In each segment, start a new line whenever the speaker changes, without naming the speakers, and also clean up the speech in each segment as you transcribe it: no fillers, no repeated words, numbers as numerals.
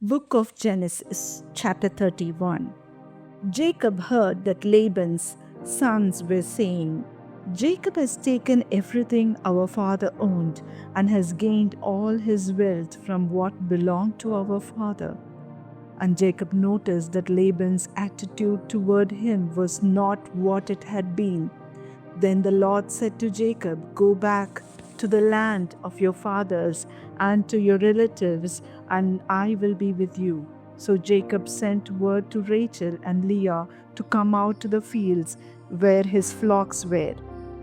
Book of Genesis, chapter 31. Jacob heard that Laban's sons were saying, Jacob has taken everything our father owned and has gained all his wealth from what belonged to our father. And Jacob noticed that Laban's attitude toward him was not what it had been. Then the Lord said to Jacob, Go back to the land of your fathers and to your relatives, and I will be with you. So Jacob sent word to Rachel and Leah to come out to the fields where his flocks were.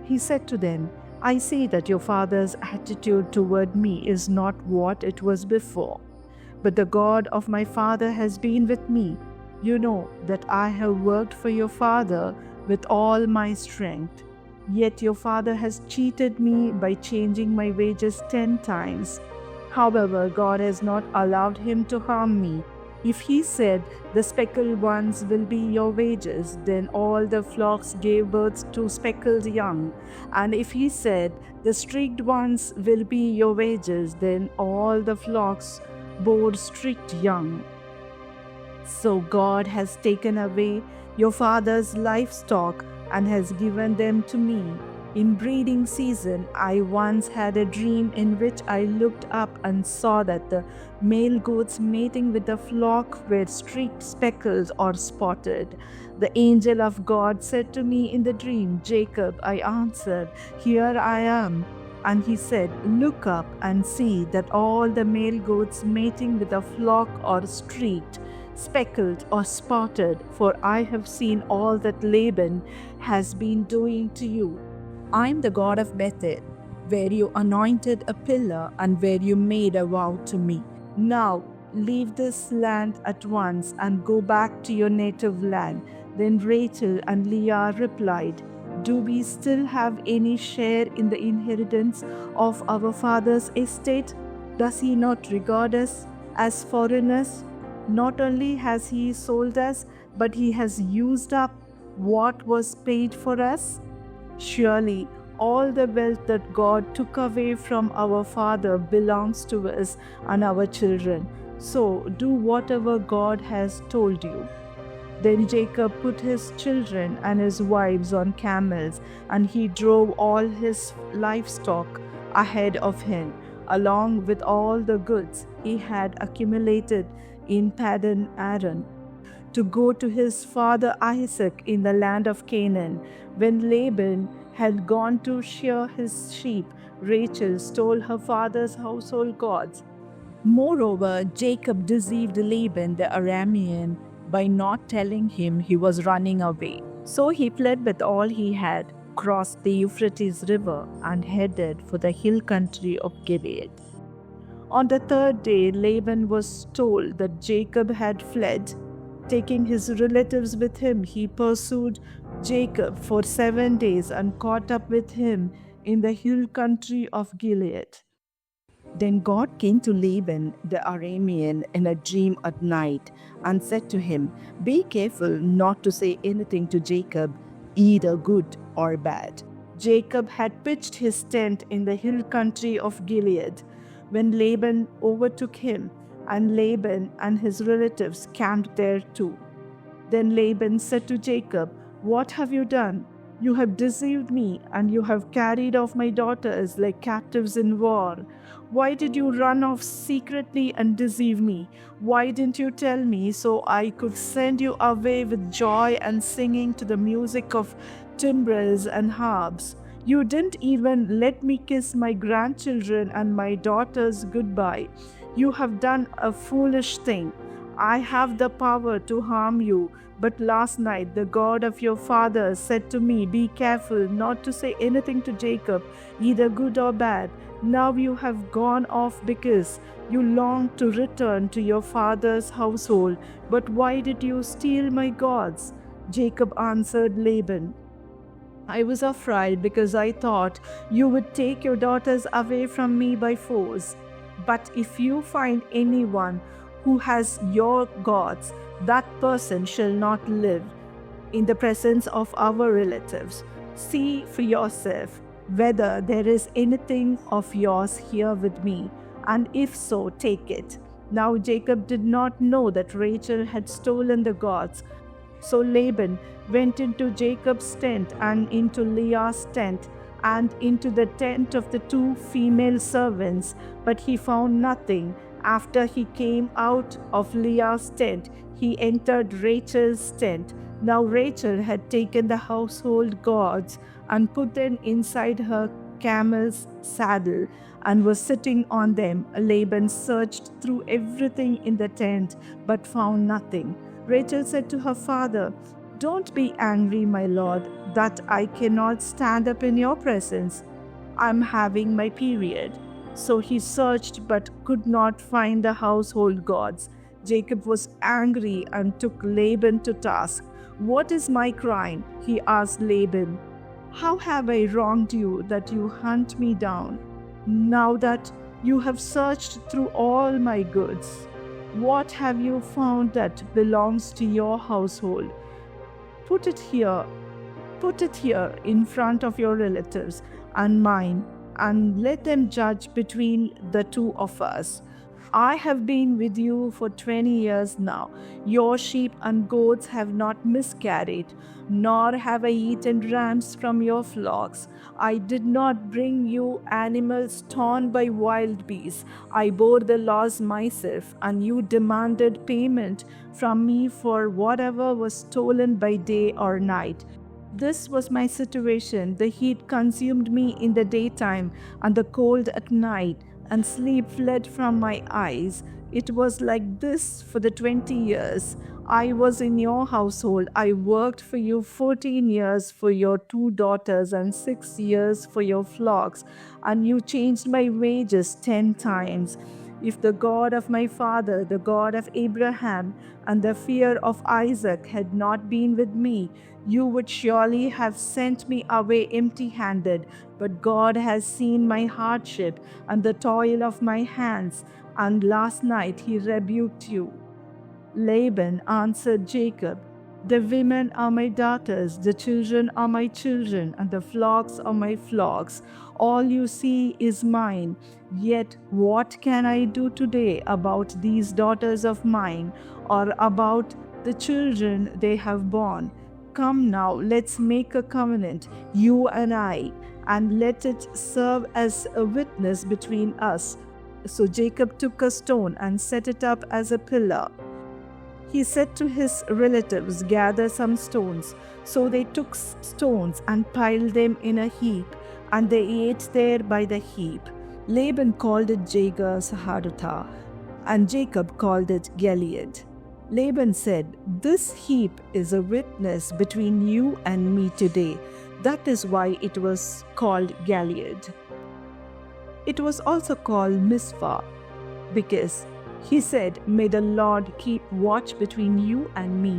He said to them, I see that your father's attitude toward me is not what it was before. But the God of my father has been with me. You know that I have worked for your father with all my strength. Yet your father has cheated me by changing my wages 10 times. However, God has not allowed him to harm me. If he said, The speckled ones will be your wages, then all the flocks gave birth to speckled young. And if he said, The streaked ones will be your wages, then all the flocks bore streaked young. So God has taken away your father's livestock and has given them to me. In breeding season, I once had a dream in which I looked up and saw that the male goats mating with the flock were streaked, speckled, or spotted. The angel of God said to me in the dream, Jacob. I answered, Here I am. And he said, Look up and see that all the male goats mating with a flock are streaked, speckled, or spotted, for I have seen all that Laban has been doing to you. I am the God of Bethel, where you anointed a pillar and where you made a vow to me. Now leave this land at once and go back to your native land. Then Rachel and Leah replied, Do we still have any share in the inheritance of our father's estate? Does he not regard us as foreigners? Not only has he sold us, but he has used up what was paid for us. Surely all the wealth that God took away from our father belongs to us and our children. So do whatever God has told you. Then Jacob put his children and his wives on camels, and he drove all his livestock ahead of him, along with all the goods he had accumulated in Paddan Aram, to go to his father Isaac in the land of Canaan. When Laban had gone to shear his sheep, Rachel stole her father's household gods. Moreover, Jacob deceived Laban the Aramean by not telling him he was running away. So he fled with all he had, crossed the Euphrates River, and headed for the hill country of Gilead. On the third day, Laban was told that Jacob had fled. Taking his relatives with him, he pursued Jacob for 7 days and caught up with him in the hill country of Gilead. Then God came to Laban the Aramean in a dream at night and said to him, Be careful not to say anything to Jacob, either good or bad. Jacob had pitched his tent in the hill country of Gilead when Laban overtook him, and Laban and his relatives camped there too. Then Laban said to Jacob, What have you done? You have deceived me, and you have carried off my daughters like captives in war. Why did you run off secretly and deceive me? Why didn't you tell me so I could send you away with joy and singing to the music of timbrels and harps? You didn't even let me kiss my grandchildren and my daughters goodbye. You have done a foolish thing. I have the power to harm you, but last night the God of your father said to me, Be careful not to say anything to Jacob, either good or bad. Now you have gone off because you long to return to your father's household. But why did you steal my gods? Jacob answered Laban, I was afraid because I thought you would take your daughters away from me by force. But if you find anyone who has your gods, that person shall not live in the presence of our relatives. See for yourself whether there is anything of yours here with me, and if so, take it. Now Jacob did not know that Rachel had stolen the gods. So Laban went into Jacob's tent and into Leah's tent and into the tent of the 2 female servants, but he found nothing. After he came out of Leah's tent, he entered Rachel's tent. Now Rachel had taken the household gods and put them inside her camel's saddle and was sitting on them. Laban searched through everything in the tent but found nothing. Rachel said to her father, "Don't be angry, my lord, that I cannot stand up in your presence. I'm having my period." So he searched but could not find the household gods. Jacob was angry and took Laban to task. "What is my crime?" he asked Laban. "How have I wronged you that you hunt me down? Now that you have searched through all my goods, what have you found that belongs to your household? Put it here in front of your relatives and mine, and let them judge between the 2 of us. I have been with you for 20 years now. Your sheep and goats have not miscarried, nor have I eaten rams from your flocks. I did not bring you animals torn by wild beasts. I bore the loss myself, and you demanded payment from me for whatever was stolen by day or night. This was my situation. The heat consumed me in the daytime, and the cold at night, and sleep fled from my eyes. It was like this for the 20 years. I was in your household. I worked for you 14 years for your 2 daughters and 6 years for your flocks, and you changed my wages 10 times. If the God of my father, the God of Abraham, and the fear of Isaac had not been with me, you would surely have sent me away empty-handed. But God has seen my hardship and the toil of my hands, and last night he rebuked you." Laban answered Jacob, "The women are my daughters, the children are my children, and the flocks are my flocks. All you see is mine. Yet what can I do today about these daughters of mine, or about the children they have borne? Come now, let's make a covenant, you and I, and let it serve as a witness between us." So Jacob took a stone and set it up as a pillar. He said to his relatives, "Gather some stones." So they took stones and piled them in a heap, and they ate there by the heap. Laban called it Jegar-sahadutha, and Jacob called it Gilead. Laban said, "This heap is a witness between you and me today." That is why it was called Gilead. It was also called Mizpah, because he said, "May the Lord keep watch between you and me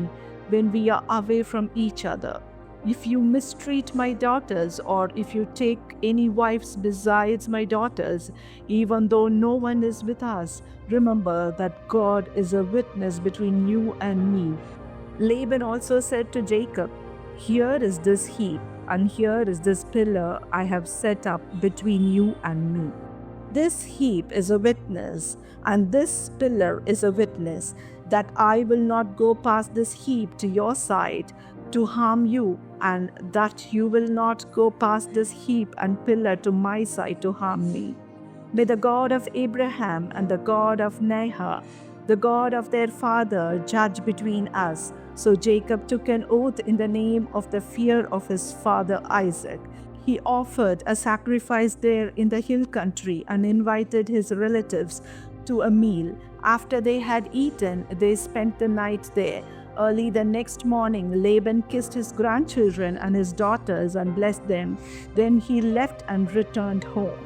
when we are away from each other. If you mistreat my daughters, or if you take any wives besides my daughters, even though no one is with us, remember that God is a witness between you and me." Laban also said to Jacob, "Here is this heap, and here is this pillar I have set up between you and me. This heap is a witness, and this pillar is a witness, that I will not go past this heap to your side to harm you, and that you will not go past this heap and pillar to my side to harm me. May the God of Abraham and the God of Nahor, the God of their father, judge between us." So Jacob took an oath in the name of the fear of his father Isaac. He offered a sacrifice there in the hill country and invited his relatives to a meal. After they had eaten, they spent the night there. Early the next morning, Laban kissed his grandchildren and his daughters and blessed them. Then he left and returned home.